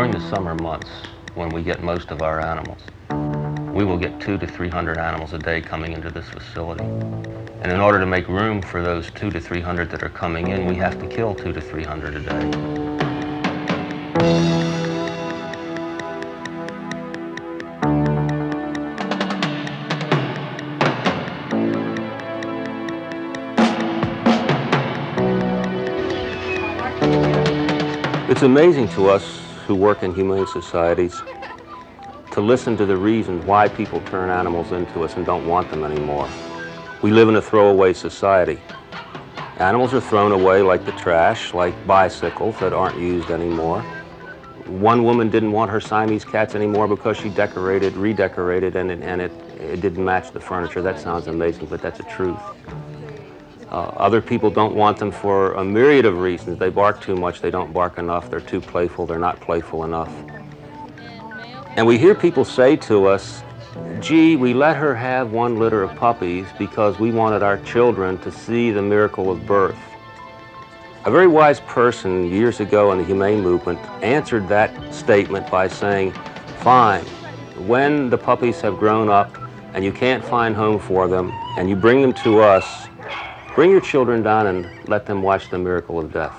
During the summer months, when we get most of our animals, we will get 200 to 300 animals a day coming into this facility. And in order to make room for those 200 to 300 that are coming in, we have to kill 200 to 300 a day. It's amazing to us who work in humane societies to listen to the reasons why people turn animals into us and don't want them anymore. We live in a throwaway society. Animals are thrown away like the trash, like bicycles that aren't used anymore. One woman didn't want her Siamese cats anymore because she redecorated, and it didn't match the furniture. That sounds amazing, but that's the truth. Other people don't want them for a myriad of reasons. They bark too much, they don't bark enough, they're too playful, they're not playful enough. And we hear people say to us, gee, we let her have one litter of puppies because we wanted our children to see the miracle of birth. A very wise person years ago in the humane movement answered that statement by saying, fine, when the puppies have grown up and you can't find home for them and you bring them to us, bring your children down and let them watch the miracle of death.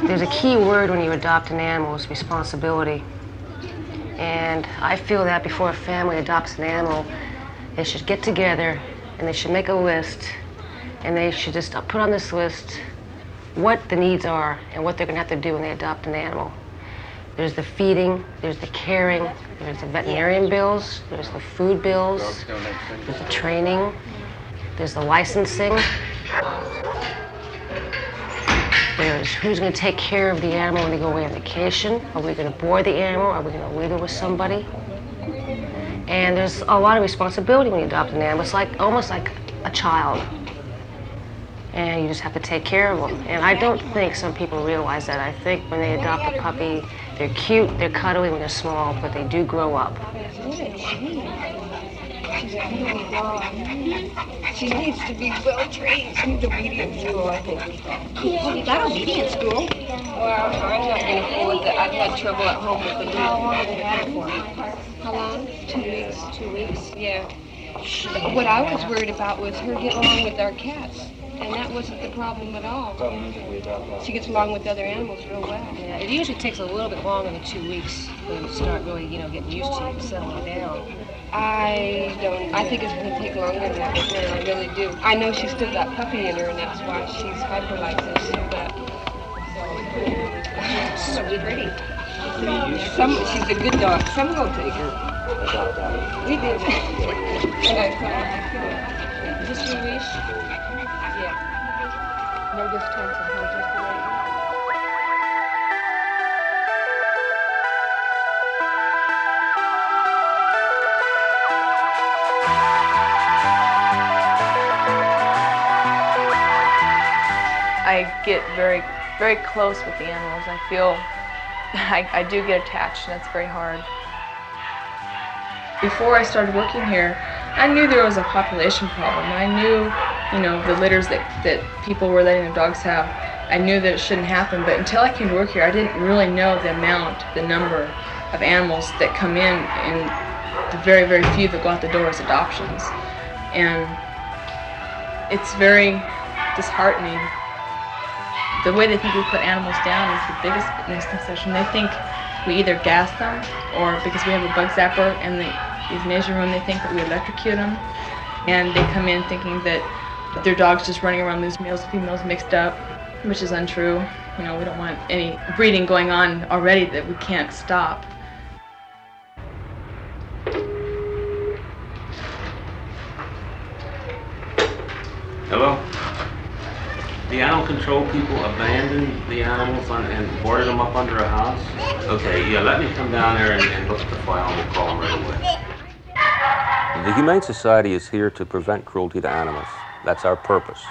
There's a key word when you adopt an animal, is responsibility. And I feel that before a family adopts an animal, they should get together and they should make a list, and they should just put on this list what the needs are and what they're going to have to do when they adopt an animal. There's the feeding, there's the caring, there's the veterinarian bills, there's the food bills, there's the training, there's the licensing, there's who's going to take care of the animal when they go away on vacation. Are we going to board the animal? Are we going to leave it with somebody? And there's a lot of responsibility when you adopt an animal. It's like almost like a child. And you just have to take care of them. And I don't think some people realize that. I think when they adopt a puppy, they're cute, they're cuddly when they're small, but they do grow up. She needs to be well trained. She needs obedience school, I think. Oh, you got obedience school? Well, I'm not going to afford that. I've had trouble at home with the lead. How long have you had it for? How long? 2 weeks. 2 weeks? Yeah. What I was worried about was her getting along with our cats. And that wasn't the problem at all. She gets along with other animals real well. Yeah, it usually takes a little bit longer than 2 weeks to start really, getting used to it and settling down. I think it's going to take longer than that. I really do. I know she's still got puppy in her, and that's why she's hyper like this. But so pretty. She's a good dog. Some will take her. We did. Just your wish? Yeah. No, just turn some home just the way. I get very, very close with the animals. I feel I do get attached, and it's very hard. Before I started working here, I knew there was a population problem. I knew, the litters that people were letting their dogs have. I knew that it shouldn't happen, but until I came to work here, I didn't really know the number of animals that come in, and the very, very few that go out the door as adoptions. And it's very disheartening. The way they think we put animals down is the biggest misconception. They think we either gas them, or because we have a bug zapper in the euthanasia room, they think that we electrocute them. And they come in thinking that their dog's just running around loose, males and females mixed up, which is untrue. We don't want any breeding going on already that we can't stop. Hello? The animal control people abandoned the animals and boarded them up under a house? Okay, yeah, let me come down there and look at the file, and we'll call them right away. The Humane Society is here to prevent cruelty to animals. That's our purpose.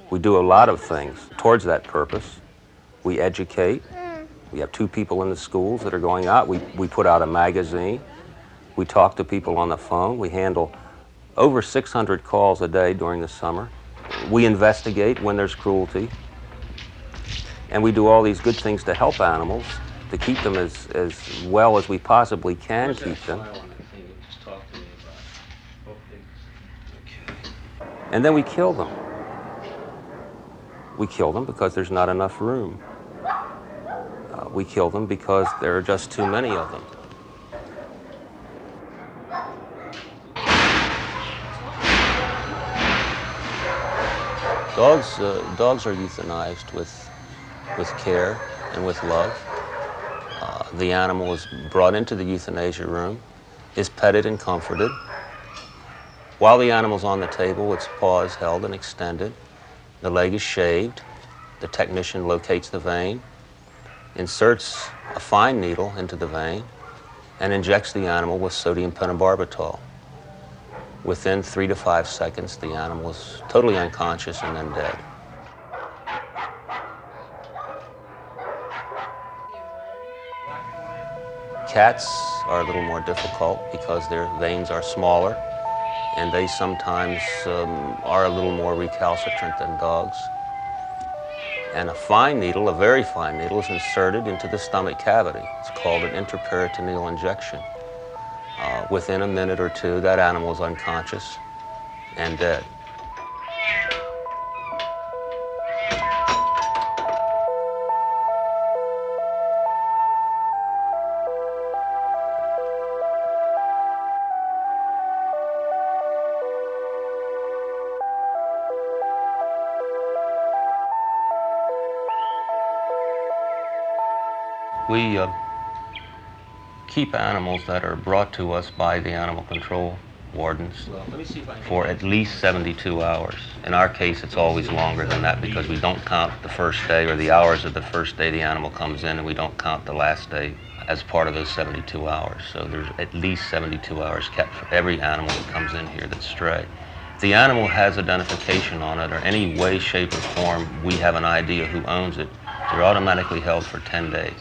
We do a lot of things towards that purpose. We educate. We have 2 people in the schools that are going out. We put out a magazine. We talk to people on the phone. We handle over 600 calls a day during the summer. We investigate when there's cruelty. And we do all these good things to help animals, to keep them as well as we possibly can keep them. And then we kill them. We kill them because there's not enough room. We kill them because there are just too many of them. Dogs are euthanized with care and with love. The animal is brought into the euthanasia room, is petted and comforted. While the animal's on the table, its paw is held and extended. The leg is shaved. The technician locates the vein, inserts a fine needle into the vein, and injects the animal with sodium pentobarbital. Within 3 to 5 seconds, the animal is totally unconscious and then dead. Cats are a little more difficult because their veins are smaller, and they sometimes are a little more recalcitrant than dogs. And a fine needle, a very fine needle, is inserted into the stomach cavity. It's called an intraperitoneal injection. Within a minute or 2, that animal is unconscious and dead. We keep animals that are brought to us by the animal control wardens for at least 72 hours. In our case, it's always longer than that because we don't count the first day or the hours of the first day the animal comes in, and we don't count the last day as part of those 72 hours. So there's at least 72 hours kept for every animal that comes in here that's stray. If the animal has identification on it or any way, shape, or form, we have an idea who owns it, they're automatically held for 10 days.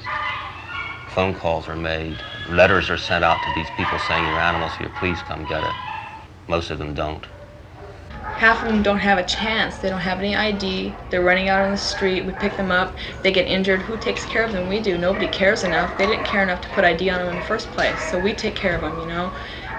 Phone calls are made, letters are sent out to these people saying your animal's here, please come get it. Most of them don't. Half of them don't have a chance. They don't have any ID. They're running out on the street. We pick them up. They get injured. Who takes care of them? We do. Nobody cares enough. They didn't care enough to put ID on them in the first place. So we take care of them, you know.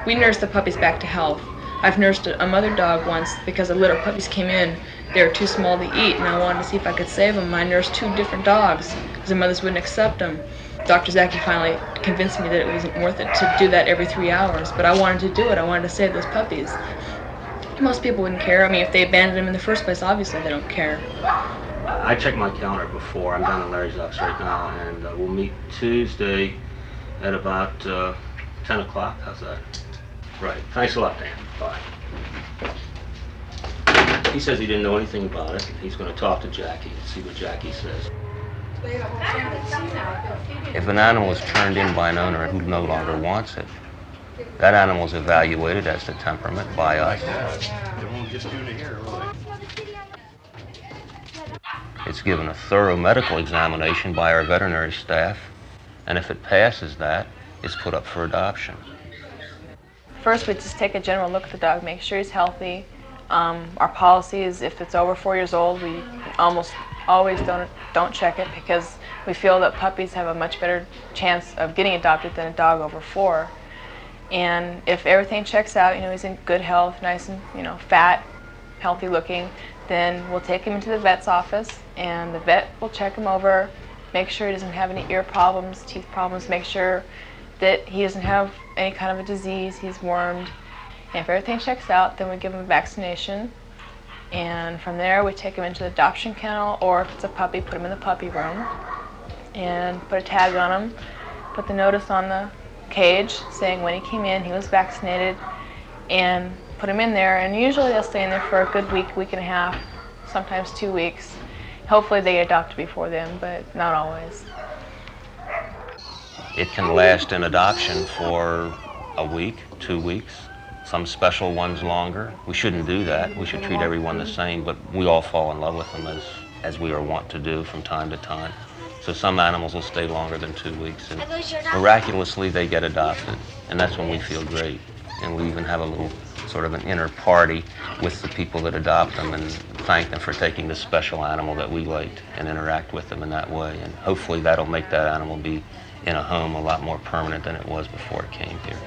We nurse the puppies back to health. I've nursed a mother dog once because the litter puppies came in. They were too small to eat, and I wanted to see if I could save them. I nursed 2 different dogs because the mothers wouldn't accept them. Dr. Zaki finally convinced me that it wasn't worth it to do that every 3 hours, but I wanted to do it. I wanted to save those puppies. Most people wouldn't care. I mean, if they abandoned them in the first place, obviously they don't care. I checked my calendar before. I'm down at Larry Zuck's right now, and we'll meet Tuesday at about 10 o'clock. How's that? Right. Thanks a lot, Dan. Bye. He says he didn't know anything about it. He's going to talk to Jackie and see what Jackie says. If an animal is turned in by an owner who no longer wants it, that animal is evaluated as to temperament by us. It's given a thorough medical examination by our veterinary staff, and if it passes that, it's put up for adoption. First, we just take a general look at the dog, make sure he's healthy. Our policy is if it's over 4 years old, we almost always don't check it because we feel that puppies have a much better chance of getting adopted than a dog over 4. And if everything checks out, you know, he's in good health, nice and, you know, fat, healthy looking, then we'll take him into the vet's office and the vet will check him over, make sure he doesn't have any ear problems, teeth problems, make sure that he doesn't have any kind of a disease, he's wormed. And if everything checks out, then we give him a vaccination. And from there, we take him into the adoption kennel, or if it's a puppy, put him in the puppy room and put a tag on him, put the notice on the cage saying when he came in, he was vaccinated, and put him in there. And usually they'll stay in there for a good week, week and a half, sometimes 2 weeks. Hopefully they get adopted before then, but not always. It can last in adoption for a week, 2 weeks. Some special ones longer. We shouldn't do that. We should treat everyone the same, but we all fall in love with them as as we are wont to do from time to time. So some animals will stay longer than 2 weeks, and miraculously they get adopted, and that's when we feel great. And we even have a little sort of an inner party with the people that adopt them and thank them for taking this special animal that we liked and interact with them in that way. And hopefully that'll make that animal be in a home a lot more permanent than it was before it came here.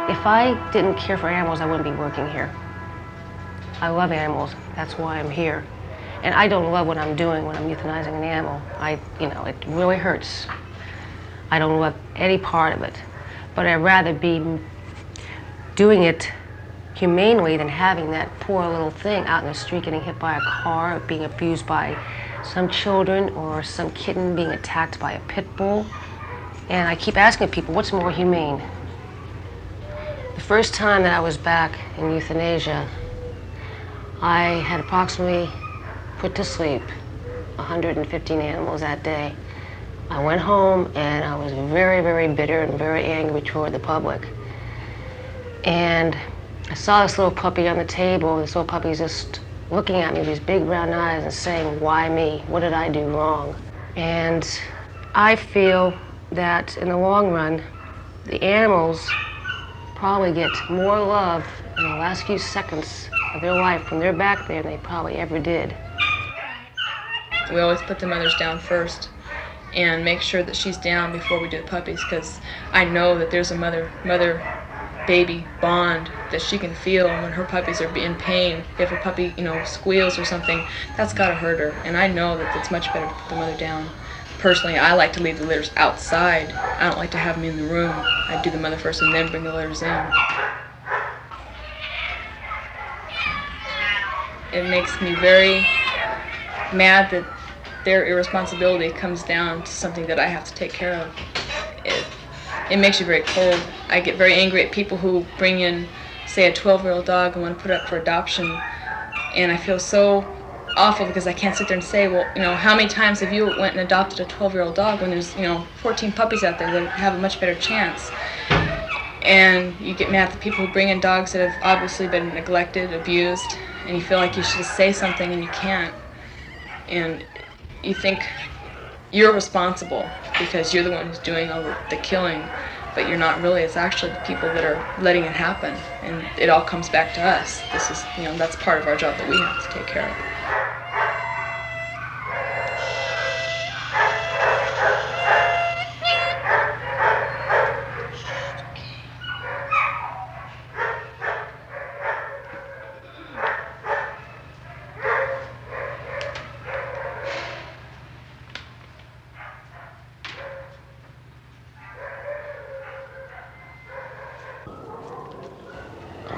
If I didn't care for animals, I wouldn't be working here. I love animals. That's why I'm here. And I don't love what I'm doing when I'm euthanizing an animal. It really hurts. I don't love any part of it. But I'd rather be doing it humanely than having that poor little thing out in the street getting hit by a car, or being abused by some children, or some kitten being attacked by a pit bull. And I keep asking people, what's more humane? The first time that I was back in euthanasia, I had approximately put to sleep 115 animals that day. I went home and I was very, very bitter and very angry toward the public. And I saw this little puppy on the table. This little puppy's just looking at me with these big brown eyes and saying, why me? What did I do wrong? And I feel that in the long run, the animals probably get more love in the last few seconds of their life when they're back there than they probably ever did. We always put the mothers down first and make sure that she's down before we do the puppies, because I know that there's a mother-baby bond that she can feel when her puppies are in pain. If a puppy, squeals or something, that's gotta hurt her. And I know that it's much better to put the mother down. Personally, I like to leave the litters outside. I don't like to have them in the room. I do the mother first and then bring the litters in. It makes me very mad that their irresponsibility comes down to something that I have to take care of. It makes you very cold. I get very angry at people who bring in, say, a 12-year-old dog and want to put it up for adoption. And I feel so awful because I can't sit there and say, well, how many times have you went and adopted a 12-year-old dog when there's, 14 puppies out there that have a much better chance? And you get mad at the people who bring in dogs that have obviously been neglected, abused, and you feel like you should just say something and you can't. And you think you're responsible because you're the one who's doing all the killing, but you're not really. It's actually the people that are letting it happen, and it all comes back to us. This is, that's part of our job that we have to take care of.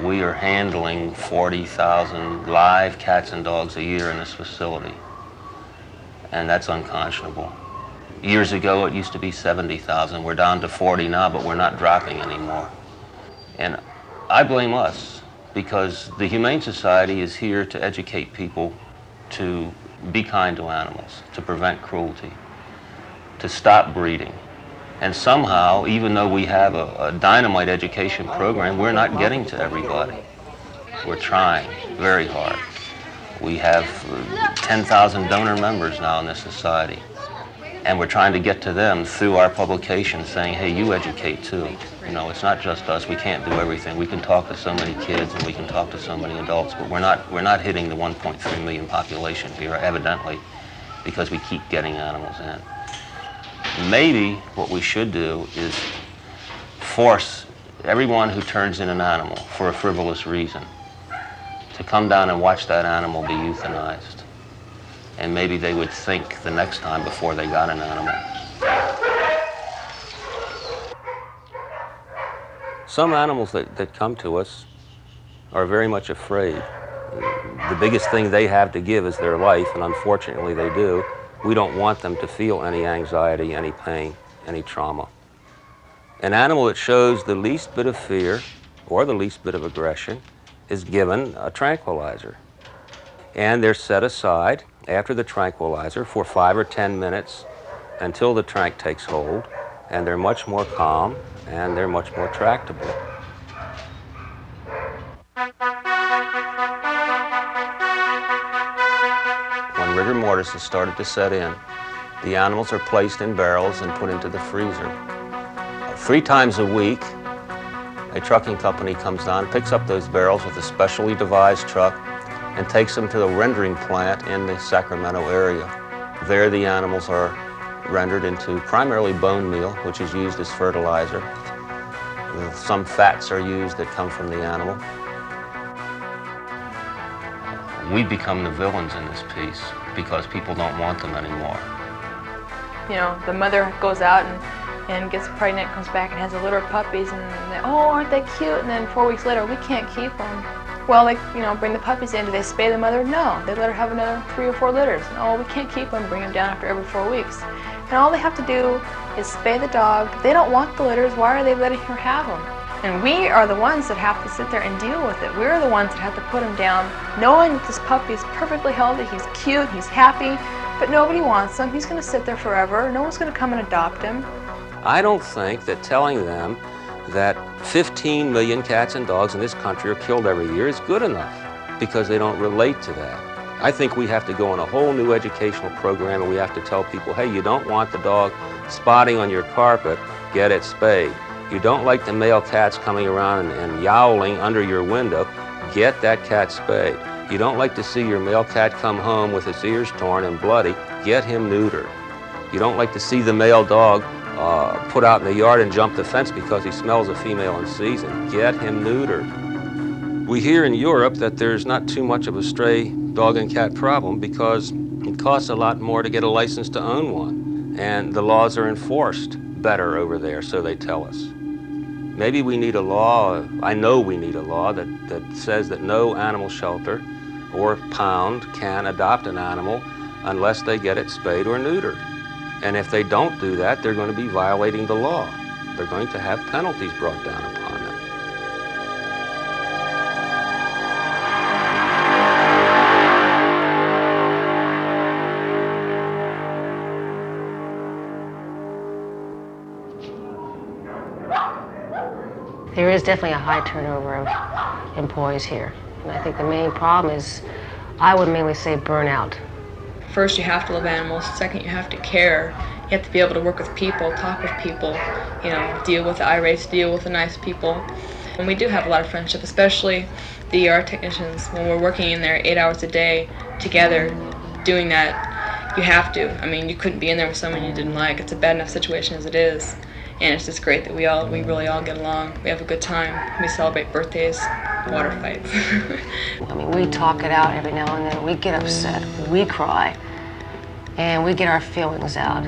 We are handling 40,000 live cats and dogs a year in this facility, and that's unconscionable. Years ago, it used to be 70,000. We're down to 40 now, but we're not dropping anymore. And I blame us, because the Humane Society is here to educate people to be kind to animals, to prevent cruelty, to stop breeding. And somehow, even though we have a dynamite education program, we're not getting to everybody. We're trying very hard. We have 10,000 donor members now in this society. And we're trying to get to them through our publications saying, hey, you educate too. It's not just us. We can't do everything. We can talk to so many kids and we can talk to so many adults, but we're not hitting the 1.3 million population here, evidently, because we keep getting animals in. Maybe what we should do is force everyone who turns in an animal for a frivolous reason to come down and watch that animal be euthanized. And maybe they would think the next time before they got an animal. Some animals that come to us are very much afraid. The biggest thing they have to give is their life, and unfortunately they do. We don't want them to feel any anxiety, any pain, any trauma. An animal that shows the least bit of fear or the least bit of aggression is given a tranquilizer. And they're set aside after the tranquilizer for 5 or 10 minutes until the tranq takes hold, and they're much more calm and they're much more tractable. When rigor mortis has started to set in, the animals are placed in barrels and put into the freezer. 3 times a week, a trucking company comes down, picks up those barrels with a specially devised truck, and takes them to the rendering plant in the Sacramento area. There the animals are rendered into primarily bone meal, which is used as fertilizer. Some fats are used that come from the animal. We become the villains in this piece because people don't want them anymore. You know, the mother goes out and gets pregnant, comes back and has a litter of puppies, and they, oh, aren't they cute? And then 4 weeks later, we can't keep them. Well, they, you know, bring the puppies in. Do they spay the mother? No. They let her have another 3 or 4 litters. Oh, we can't keep them. Bring them down after every 4 weeks. And all they have to do is spay the dog. They don't want the litters. Why are they letting her have them? And we are the ones that have to sit there and deal with it. We're the ones that have to put him down, knowing that this puppy is perfectly healthy, he's cute, he's happy, but nobody wants him. He's going to sit there forever. No one's going to come and adopt him. I don't think that telling them that 15 million cats and dogs in this country are killed every year is good enough, because they don't relate to that. I think we have to go on a whole new educational program, and we have to tell people, hey, you don't want the dog spotting on your carpet, get it spayed. You don't like the male cats coming around and yowling under your window, get that cat spayed. You don't like to see your male cat come home with his ears torn and bloody, get him neutered. You don't like to see the male dog put out in the yard and jump the fence because he smells a female in season, get him neutered. We hear in Europe that there's not too much of a stray dog and cat problem because it costs a lot more to get a license to own one, and the laws are enforced better over there, so they tell us. Maybe we need a law, I know we need a law that says that no animal shelter or pound can adopt an animal unless they get it spayed or neutered. And if they don't do that, they're going to be violating the law. They're going to have penalties brought down upon them. There is definitely a high turnover of employees here. And I think the main problem is, I would mainly say burnout. First, you have to love animals. Second, you have to care. You have to be able to work with people, talk with people, you know, deal with the irate, deal with the nice people. And we do have a lot of friendship, especially the ER technicians. When we're working in there 8 hours a day together doing that, you have to. I mean, you couldn't be in there with someone you didn't like. It's a bad enough situation as it is. And it's just great that we really all get along. We have a good time. We celebrate birthdays, water fights. I mean, we talk it out every now and then. We get upset, we cry, and we get our feelings out.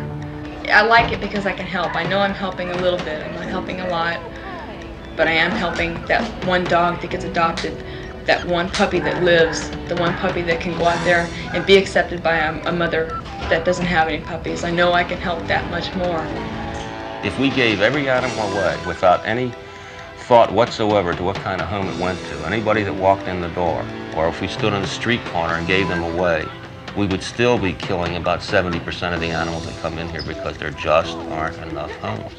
I like it because I can help. I know I'm helping a little bit. I'm not helping a lot, but I am helping that one dog that gets adopted, that one puppy that lives, the one puppy that can go out there and be accepted by a mother that doesn't have any puppies. I know I can help that much more. If we gave every animal away without any thought whatsoever to what kind of home it went to, anybody that walked in the door, or if we stood on the street corner and gave them away, we would still be killing about 70% of the animals that come in here because there just aren't enough homes.